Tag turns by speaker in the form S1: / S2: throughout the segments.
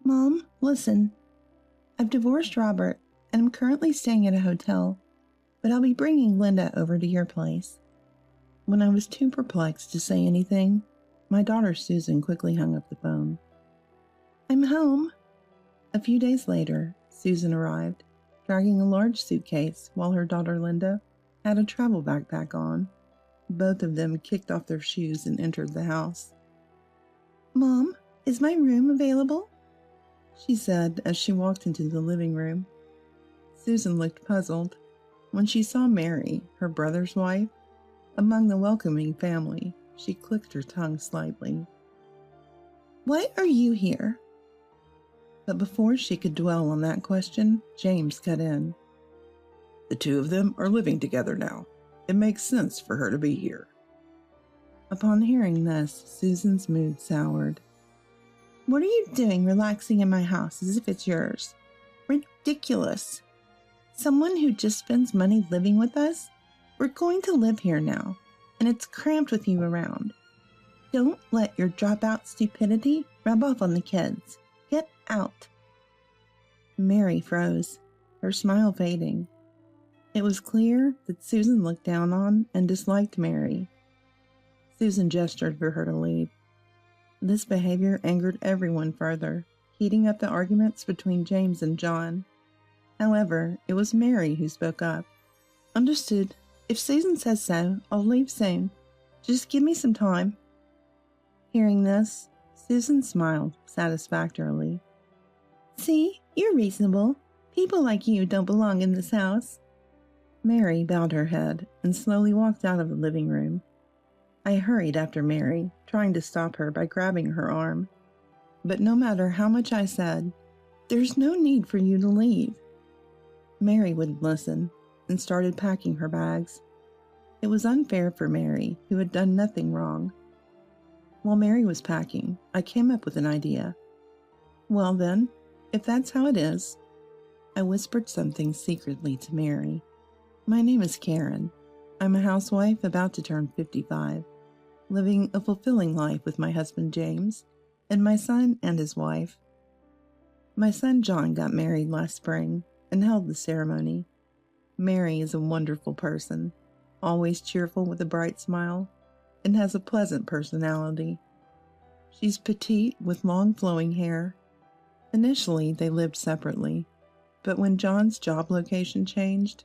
S1: Mom, listen. I've divorced Robert, and I'm currently staying at a hotel, but I'll be bringing Linda over to your place. When I was too perplexed to say anything, my daughter Susan quickly hung up the phone. I'm home. A few days later, Susan arrived, dragging a large suitcase while her daughter Linda had a travel backpack on. Both of them kicked off their shoes and entered the house. Mom, is my room available? She said as she walked into the living room. Susan looked puzzled. When she saw Mary, her brother's wife, among the welcoming family, she clicked her tongue slightly. Why are you here? But before she could dwell on that question, James cut in.
S2: The two of them are living together now. It makes sense for her to be here.
S1: Upon hearing this, Susan's mood soured. What are you doing relaxing in my house as if it's yours? Ridiculous. Someone who just spends money living with us? We're going to live here now, and it's cramped with you around. Don't let your dropout stupidity rub off on the kids. Get out. Mary froze, her smile fading. It was clear that Susan looked down on and disliked Mary. Susan gestured for her to leave. This behavior angered everyone further, heating up the arguments between James and John. However, it was Mary who spoke up. Understood. If Susan says so, I'll leave soon. Just give me some time. Hearing this, Susan smiled satisfactorily. See, you're reasonable. People like you don't belong in this house. Mary bowed her head and slowly walked out of the living room. I hurried after Mary, trying to stop her by grabbing her arm. But no matter how much I said, there's no need for you to leave. Mary wouldn't listen and started packing her bags. It was unfair for Mary, who had done nothing wrong. While Mary was packing, I came up with an idea. Well then, if that's how it is, I whispered something secretly to Mary. My name is Karen. I'm a housewife about to turn 55, living a fulfilling life with my husband James and my son and his wife. My son John got married last spring and held the ceremony. Mary is a wonderful person, always cheerful with a bright smile, and has a pleasant personality. She's petite with long flowing hair. Initially, they lived separately, but when John's job location changed,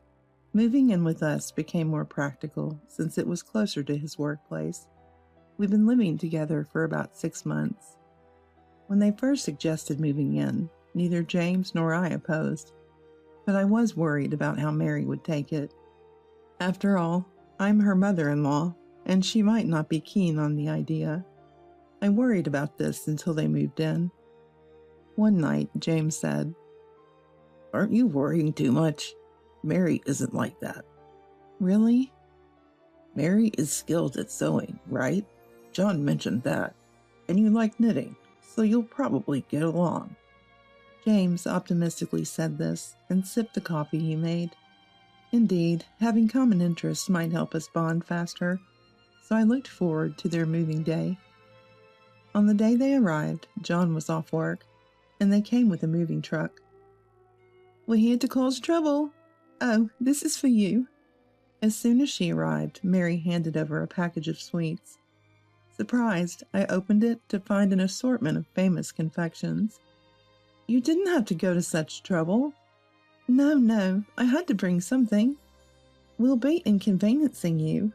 S1: moving in with us became more practical since it was closer to his workplace. We've been living together for about 6 months. When they first suggested moving in, neither James nor I opposed, but I was worried about how Mary would take it. After all, I'm her mother-in-law, and she might not be keen on the idea. I worried about this until they moved in. One night, James said,
S2: Aren't you worrying too much? Mary isn't like that.
S1: Really?
S2: Mary is skilled at sewing, right? John mentioned that. And you like knitting, so you'll probably get along.
S1: James optimistically said this and sipped the coffee he made. Indeed, having common interests might help us bond faster, so I looked forward to their moving day. On the day they arrived, John was off work, and they came with a moving truck. We're here to cause trouble. Oh, this is for you. As soon as she arrived, Mary handed over a package of sweets. Surprised, I opened it to find an assortment of famous confections. You didn't have to go to such trouble. No, I had to bring something. We'll be inconveniencing you.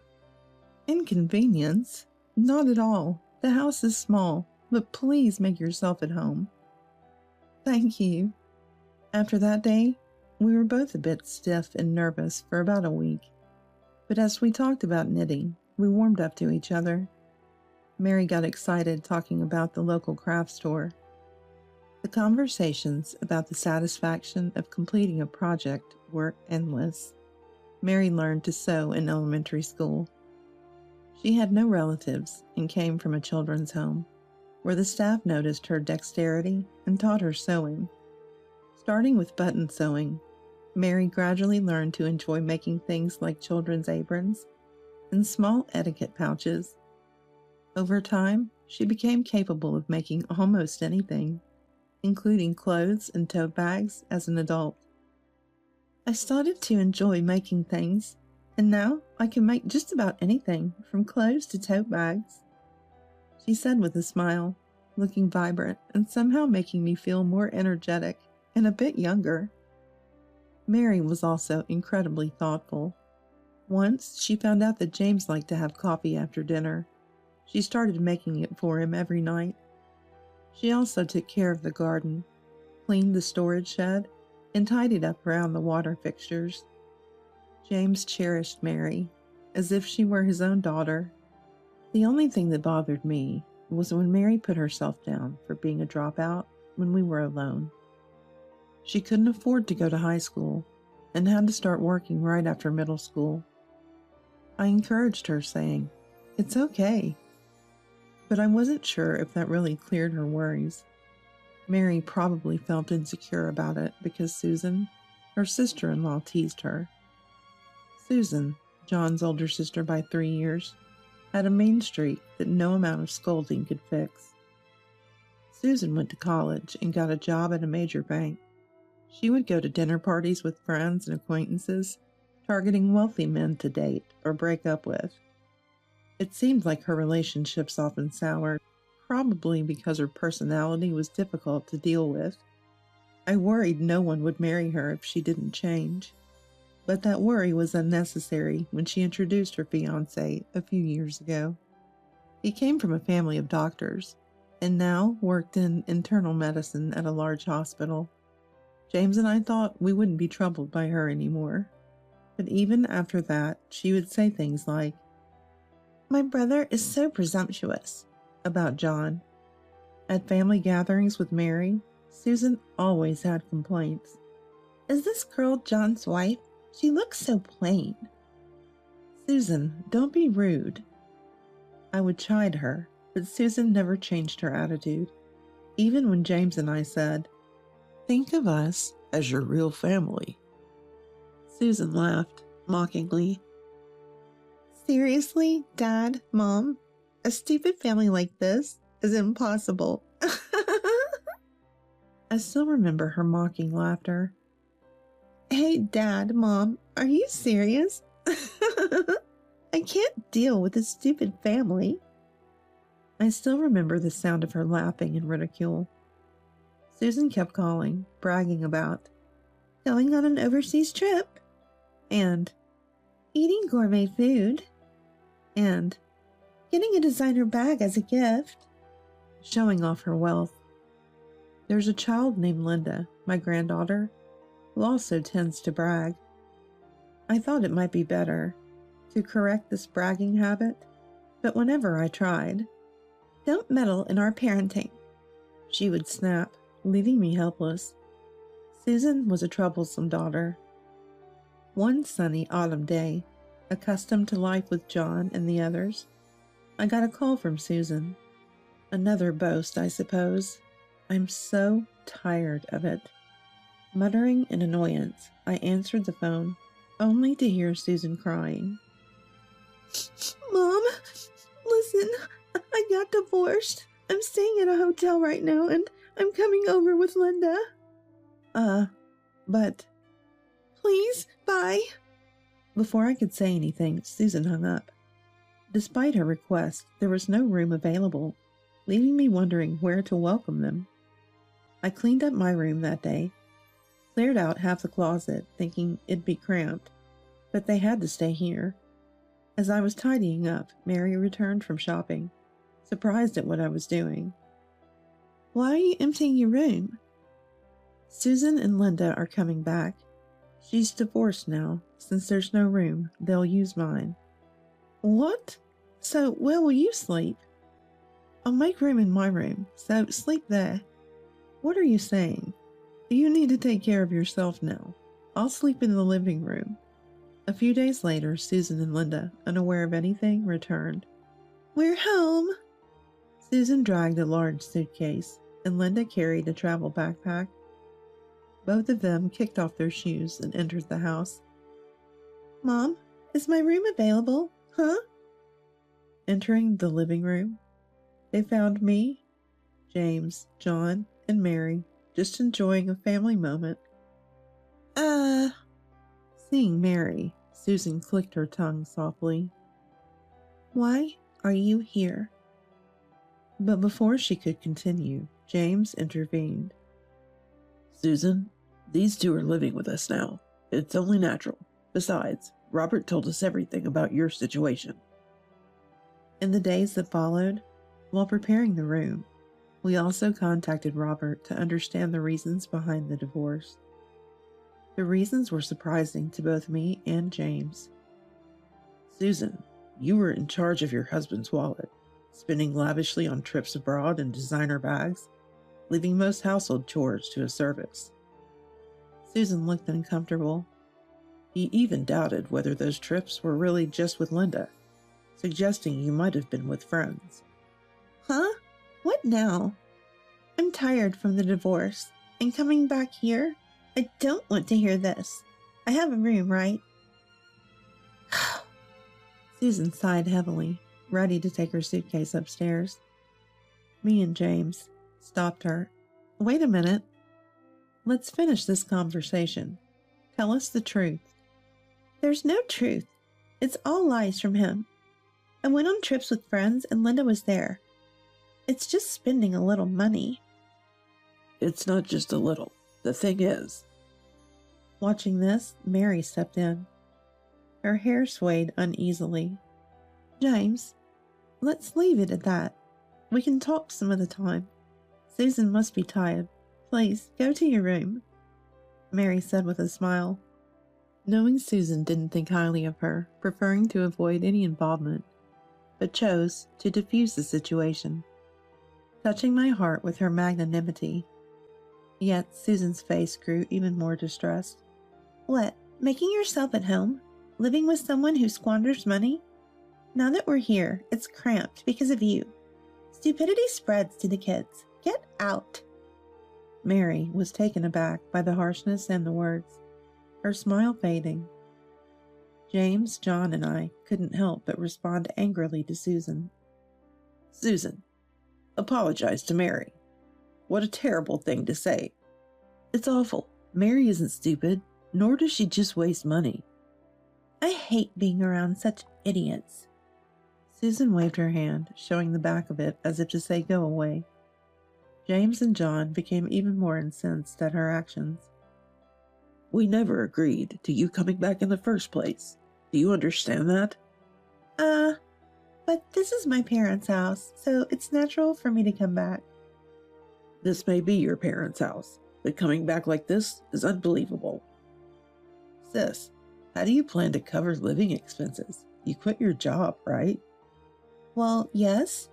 S1: Inconvenience? Not at all. The house is small, but please make yourself at home. Thank you. After that day, we were both a bit stiff and nervous for about a week. But as we talked about knitting, we warmed up to each other. Mary got excited talking about the local craft store. The conversations about the satisfaction of completing a project were endless. Mary learned to sew in elementary school. She had no relatives and came from a children's home, where the staff noticed her dexterity and taught her sewing. Starting with button sewing, Mary gradually learned to enjoy making things like children's aprons and small etiquette pouches. Over time, she became capable of making almost anything, including clothes and tote bags as an adult. I started to enjoy making things, and now I can make just about anything from clothes to tote bags, she said with a smile, looking vibrant and somehow making me feel more energetic and a bit younger. Mary was also incredibly thoughtful. Once she found out that James liked to have coffee after dinner. She started making it for him every night. She also took care of the garden, cleaned the storage shed, and tidied up around the water fixtures. James cherished Mary, as if she were his own daughter. The only thing that bothered me was when Mary put herself down for being a dropout when we were alone. She couldn't afford to go to high school and had to start working right after middle school. I encouraged her, saying, "It's okay." But I wasn't sure if that really cleared her worries. Mary probably felt insecure about it because Susan, her sister-in-law, teased her. Susan, John's older sister by 3 years, had a mean streak that no amount of scolding could fix. Susan went to college and got a job at a major bank. She would go to dinner parties with friends and acquaintances, targeting wealthy men to date or break up with. It seemed like her relationships often soured, probably because her personality was difficult to deal with. I worried no one would marry her if she didn't change. But that worry was unnecessary when she introduced her fiancé a few years ago. He came from a family of doctors, and now worked in internal medicine at a large hospital. James and I thought we wouldn't be troubled by her anymore. But even after that, she would say things like, "My brother is so presumptuous," about John. At family gatherings with Mary, Susan always had complaints. "Is this girl John's wife? She looks so plain." "Susan, don't be rude." I would chide her, but Susan never changed her attitude. Even when James and I said,
S2: "Think of us as your real family,"
S1: Susan laughed mockingly. "Seriously, Dad, Mom? A stupid family like this is impossible." I still remember her mocking laughter. "Hey, Dad, Mom, are you serious? I can't deal with a stupid family." I still remember the sound of her laughing in ridicule. Susan kept calling, bragging about going on an overseas trip, and eating gourmet food, and getting a designer bag as a gift, showing off her wealth. There's a child named Linda, my granddaughter, who also tends to brag. I thought it might be better to correct this bragging habit, but whenever I tried, "Don't meddle in our parenting," she would snap, leaving me helpless. Susan was a troublesome daughter. One sunny autumn day, accustomed to life with John and the others, I got a call from Susan. Another boast, I suppose. I'm so tired of it. Muttering in annoyance, I answered the phone, only to hear Susan crying. "Mom, listen, I got divorced. I'm staying at a hotel right now, and I'm coming over with Linda." But... "Please, bye." Before I could say anything, Susan hung up. Despite her request, there was no room available, leaving me wondering where to welcome them. I cleaned up my room that day, cleared out half the closet, thinking it'd be cramped, but they had to stay here. As I was tidying up, Mary returned from shopping, surprised at what I was doing. "Why are you emptying your room?" "Susan and Linda are coming back. She's divorced now. Since there's no room, they'll use mine." "What? So where will you sleep?" "I'll make room in my room, so sleep there." "What are you saying? You need to take care of yourself now. I'll sleep in the living room." A few days later, Susan and Linda, unaware of anything, returned. "We're home." Susan dragged a large suitcase, and Linda carried a travel backpack. Both of them kicked off their shoes and entered the house. "Mom, is my room available, huh?" Entering the living room, they found me, James, John, and Mary
S2: Just enjoying a family moment. Seeing Mary, Susan clicked her tongue softly.
S1: Why are you here?
S2: But before she could continue, James intervened. Susan, these two are living with us now. It's only natural. Besides, Robert told us everything about your situation. In the days that followed, while preparing the room, we also contacted Robert to understand the reasons behind the divorce. The reasons were surprising to both me and James. Susan, you were in charge of your husband's wallet, spending lavishly on trips abroad and designer bags, leaving most household chores to his service. Susan looked uncomfortable. He even doubted whether those trips were really just with Linda, suggesting you might have been with friends.
S1: Huh? What now? I'm tired from the divorce, and coming back here, I don't want to hear this. I have a room, right?
S2: Susan sighed heavily, ready to take her suitcase upstairs. Me and James stopped her. Wait a minute. Let's finish this conversation. Tell us the truth.
S1: There's no truth. It's all lies from him. I went on trips with friends and Linda was there. It's just spending a little money.
S2: It's not just a little. The thing is. Watching this, Mary stepped in. Her hair swayed uneasily.
S1: James, let's leave it at that. We can talk some other time. Susan must be tired. Please, go to your room,
S2: Mary said with a smile. Knowing Susan didn't think highly of her, preferring to avoid any involvement, but chose to diffuse the situation, touching my heart with her magnanimity. Yet Susan's face grew even more distressed.
S1: What, making yourself at home? Living with someone who squanders money? Now that we're here, it's cramped because of you. Stupidity spreads to the kids. Get out.
S2: Mary was taken aback by the harshness and the words, her smile fading. James, John, and I couldn't help but respond angrily to Susan. Susan, apologize to Mary. What a terrible thing to say. It's awful. Mary isn't stupid, nor does she just waste money.
S1: I hate being around such idiots.
S2: Susan waved her hand, showing the back of it as if to say go away. James and John became even more incensed at her actions. We never agreed to you coming back in the first place. Do you understand that?
S1: But this is my parents' house, so it's natural for me to come back.
S2: This may be your parents' house, but coming back like this is unbelievable. Sis, how do you plan to cover living expenses? You quit your job, right?
S1: Well, yes.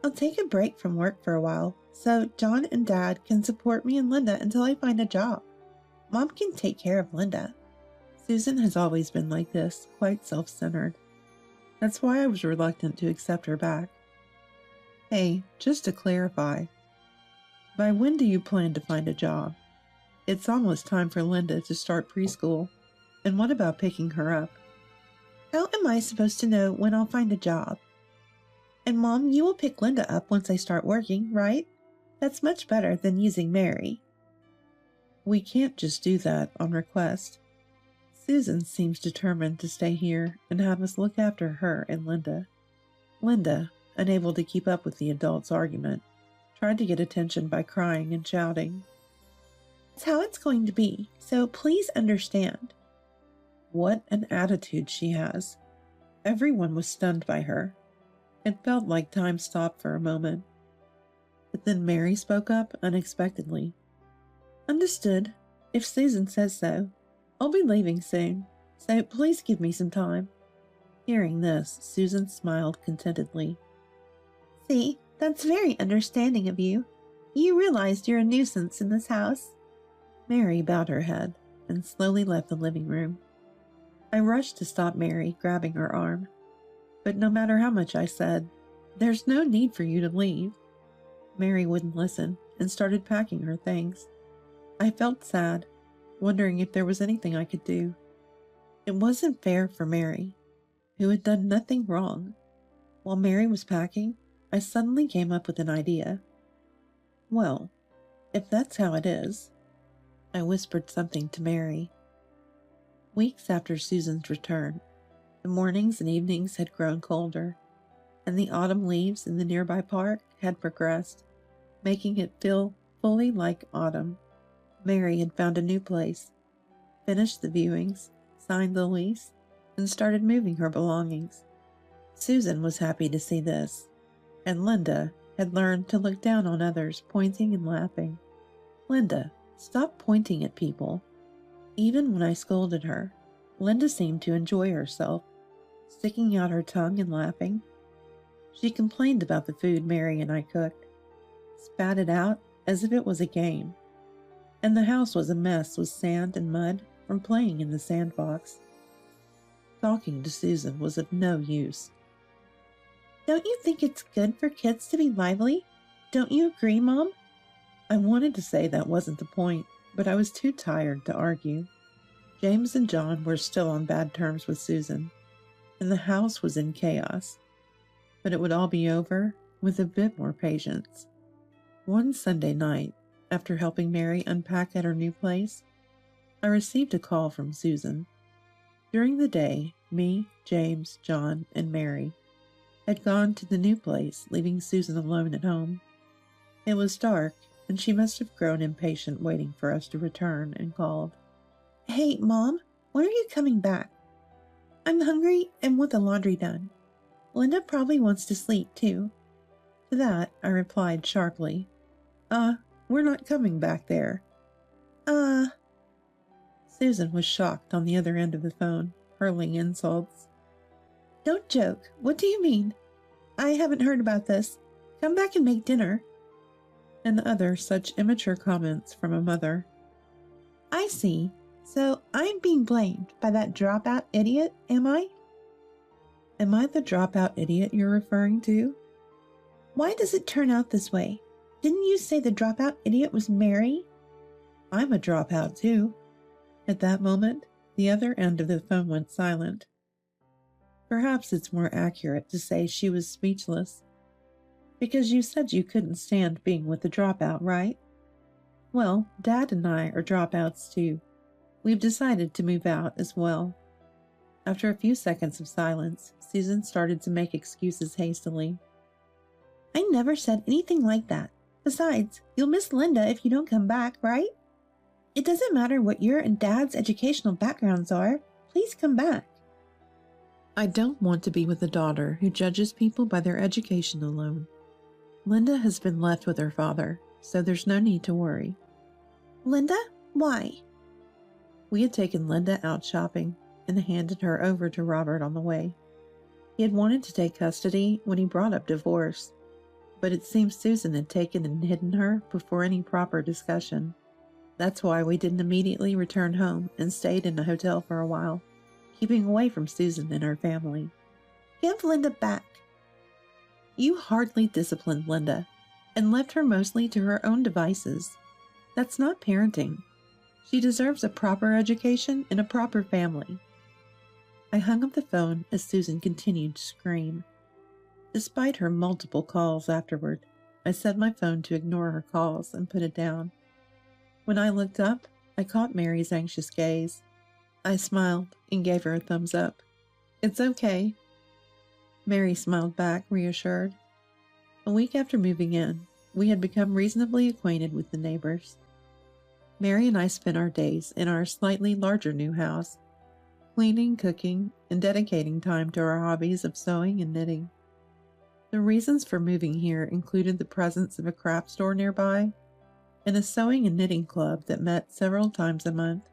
S1: I'll take a break from work for a while, so John and Dad can support me and Linda until I find a job. Mom can take care of Linda.
S2: Susan has always been like this, quite self-centered. That's why I was reluctant to accept her back. Hey, just to clarify, by when do you plan to find a job? It's almost time for Linda to start preschool. And what about picking her up?
S1: How am I supposed to know when I'll find a job? And Mom, you will pick Linda up once I start working, right? That's much better than using Mary.
S2: We can't just do that on request. Susan seems determined to stay here and have us look after her and Linda. Linda, unable to keep up with the adults' argument, tried to get attention by crying and shouting.
S1: It's how it's going to be, so please understand.
S2: What an attitude she has. Everyone was stunned by her. It felt like time stopped for a moment. But then Mary spoke up unexpectedly. Understood. If Susan says so. I'll be leaving soon, so please give me some time. Hearing this, Susan smiled contentedly.
S1: See, that's very understanding of you. You realized you're a nuisance in this house.
S2: Mary bowed her head and slowly left the living room. I rushed to stop Mary, grabbing her arm. But no matter how much I said, there's no need for you to leave. Mary wouldn't listen and started packing her things. I felt sad, wondering if there was anything I could do. It wasn't fair for Mary, who had done nothing wrong. While Mary was packing, I suddenly came up with an idea. Well, if that's how it is. I whispered something to Mary. Weeks after Susan's return, the mornings and evenings had grown colder, and the autumn leaves in the nearby park had progressed, making it feel fully like autumn. Mary had found a new place, finished the viewings, signed the lease, and started moving her belongings. Susan was happy to see this, and Linda had learned to look down on others, pointing and laughing. Linda, stop pointing at people. Even when I scolded her, Linda seemed to enjoy herself, sticking out her tongue and laughing. She complained about the food Mary and I cooked, spat it out as if it was a game, and the house was a mess with sand and mud from playing in the sandbox. Talking to Susan was of no use.
S1: Don't you think it's good for kids to be lively? Don't you agree, Mom?
S2: I wanted to say that wasn't the point, but I was too tired to argue. James and John were still on bad terms with Susan, and the house was in chaos. But it would all be over with a bit more patience. One Sunday night, after helping Mary unpack at her new place, I received a call from Susan. During the day, me, James, John, and Mary had gone to the new place, leaving Susan alone at home. It was dark, and she must have grown impatient waiting for us to return and called.
S1: Hey, Mom, when are you coming back? I'm hungry and want the laundry done. Linda probably wants to sleep, too.
S2: To that, I replied sharply, we're not coming back there. Susan was shocked on the other end of the phone, hurling insults.
S1: Don't joke. What do you mean? I haven't heard about this. Come back and make dinner.
S2: And other such immature comments from a mother.
S1: I see. So I'm being blamed by that dropout idiot, am I?
S2: Am I the dropout idiot you're referring to?
S1: Why does it turn out this way? Didn't you say the dropout idiot was Mary?
S2: I'm a dropout too. At that moment, the other end of the phone went silent. Perhaps it's more accurate to say she was speechless. Because you said you couldn't stand being with the dropout, right? Well, Dad and I are dropouts too. We've decided to move out as well. After a few seconds of silence, Susan started to make excuses hastily.
S1: I never said anything like that. Besides, you'll miss Linda if you don't come back, right? It doesn't matter what your and Dad's educational backgrounds are. Please come back.
S2: I don't want to be with a daughter who judges people by their education alone. Linda has been left with her father, so there's no need to worry.
S1: Linda? Why?
S2: We had taken Linda out shopping and handed her over to Robert on the way. He had wanted to take custody when he brought up divorce, but it seems Susan had taken and hidden her before any proper discussion. That's why we didn't immediately return home and stayed in a hotel for a while, keeping away from Susan and her family.
S1: Give Linda back.
S2: You hardly disciplined Linda and left her mostly to her own devices. That's not parenting. She deserves a proper education in a proper family. I hung up the phone as Susan continued to scream. Despite her multiple calls afterward, I set my phone to ignore her calls and put it down. When I looked up, I caught Mary's anxious gaze. I smiled and gave her a thumbs up. It's okay. Mary smiled back, reassured. A week after moving in, we had become reasonably acquainted with the neighbors. Mary and I spent our days in our slightly larger new house, cleaning, cooking, and dedicating time to our hobbies of sewing and knitting. The reasons for moving here included the presence of a craft store nearby and a sewing and knitting club that met several times a month.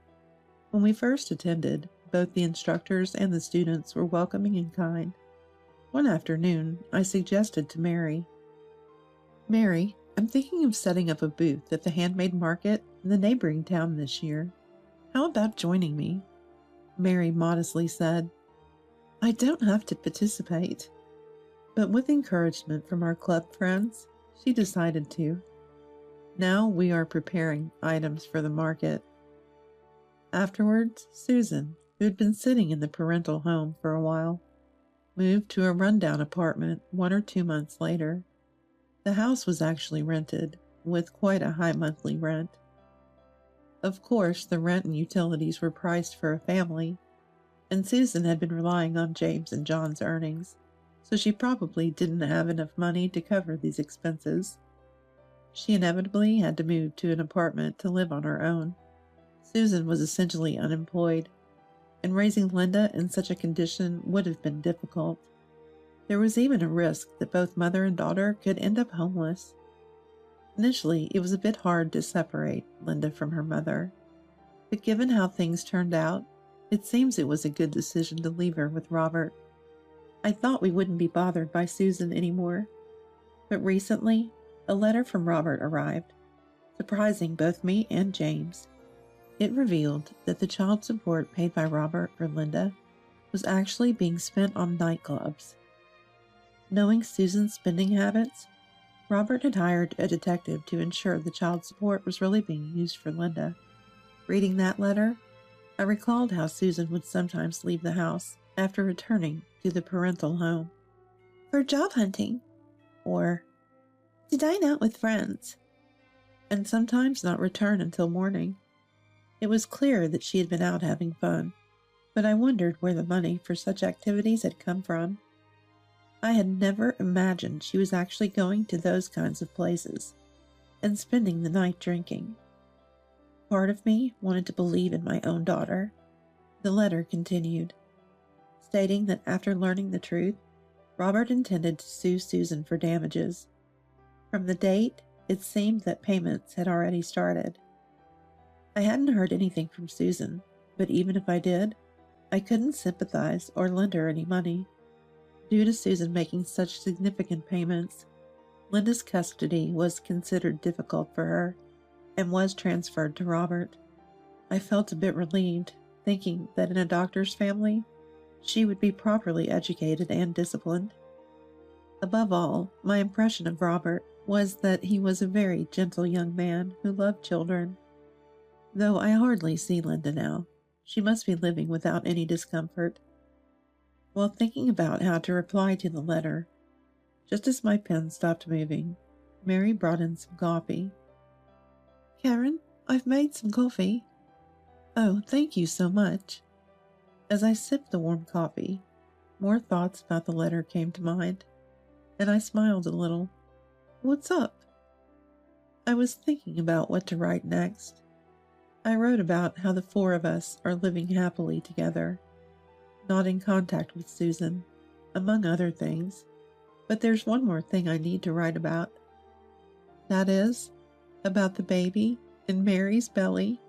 S2: When we first attended, both the instructors and the students were welcoming and kind. One afternoon, I suggested to Mary, "Mary, I'm thinking of setting up a booth at the handmade market in the neighboring town this year. How about joining me?" Mary modestly said, "I don't have to participate." But with encouragement from our club friends, she decided to. Now we are preparing items for the market. Afterwards, Susan, who had been sitting in the parental home for a while, moved to a rundown apartment 1 or 2 months later. The house was actually rented, with quite a high monthly rent. Of course, the rent and utilities were priced for a family, and Susan had been relying on James and John's earnings, so she probably didn't have enough money to cover these expenses. She inevitably had to move to an apartment to live on her own. Susan was essentially unemployed, and raising Linda in such a condition would have been difficult. There was even a risk that both mother and daughter could end up homeless. Initially, it was a bit hard to separate Linda from her mother, but given how things turned out, it seems it was a good decision to leave her with Robert. I thought we wouldn't be bothered by Susan anymore, but recently, a letter from Robert arrived, surprising both me and James. It revealed that the child support paid by Robert for Linda was actually being spent on nightclubs. Knowing Susan's spending habits, Robert had hired a detective to ensure the child support was really being used for Linda. Reading that letter, I recalled how Susan would sometimes leave the house after returning to the parental home.
S1: For job hunting,
S2: Or,
S1: to dine out with friends.
S2: and sometimes not return until morning. It was clear that she had been out having fun, but I wondered where the money for such activities had come from. I had never imagined she was actually going to those kinds of places and spending the night drinking. Part of me wanted to believe in my own daughter. The letter continued, stating that after learning the truth, Robert intended to sue Susan for damages. From the date, it seemed that payments had already started. I hadn't heard anything from Susan, but even if I did, I couldn't sympathize or lend her any money. Due to Susan making such significant payments, Linda's custody was considered difficult for her and was transferred to Robert. I felt a bit relieved, thinking that in a doctor's family, she would be properly educated and disciplined. Above all, my impression of Robert was that he was a very gentle young man who loved children. Though I hardly see Linda now, she must be living without any discomfort. While thinking about how to reply to the letter, just as my pen stopped moving, Mary brought in some coffee.
S1: Karen, I've made some coffee.
S2: Oh, thank you so much. As I sipped the warm coffee, more thoughts about the letter came to mind, and I smiled a little.
S1: What's up?
S2: I was thinking about what to write next. I wrote about how the four of us are living happily together, not in contact with Susan, among other things. But there's one more thing I need to write about. That is, about the baby in Mary's belly.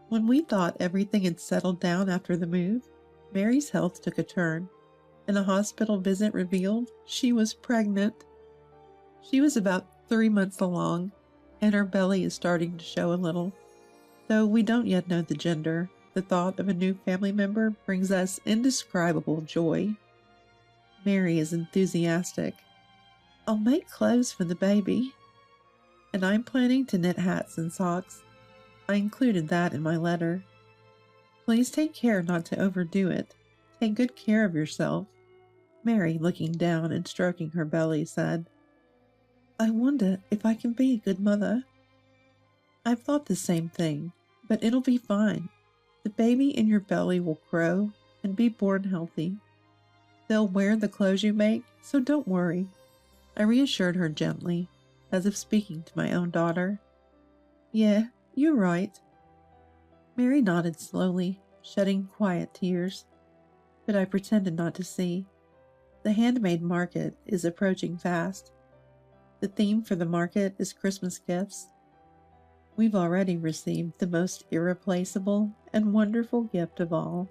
S2: When we thought everything had settled down after the move, Mary's health took a turn, and a hospital visit revealed she was pregnant. She was about 3 months along, and her belly is starting to show a little. Though we don't yet know the gender, the thought of a new family member brings us indescribable joy. Mary is enthusiastic.
S1: I'll make clothes for the baby.
S2: And I'm planning to knit hats and socks. I included that in my letter. Please take care not to overdo it. Take good care of yourself. Mary, looking down and stroking her belly, said,
S1: I wonder if I can be a good mother.
S2: I've thought the same thing, but it'll be fine. The baby in your belly will grow and be born healthy. They'll wear the clothes you make, so don't worry. I reassured her gently, as if speaking to my own daughter.
S1: Yeah, you're right.
S2: Mary nodded slowly, shedding quiet tears, but I pretended not to see. The handmade market is approaching fast. The theme for the market is Christmas gifts. We've already received the most irreplaceable and wonderful gift of all.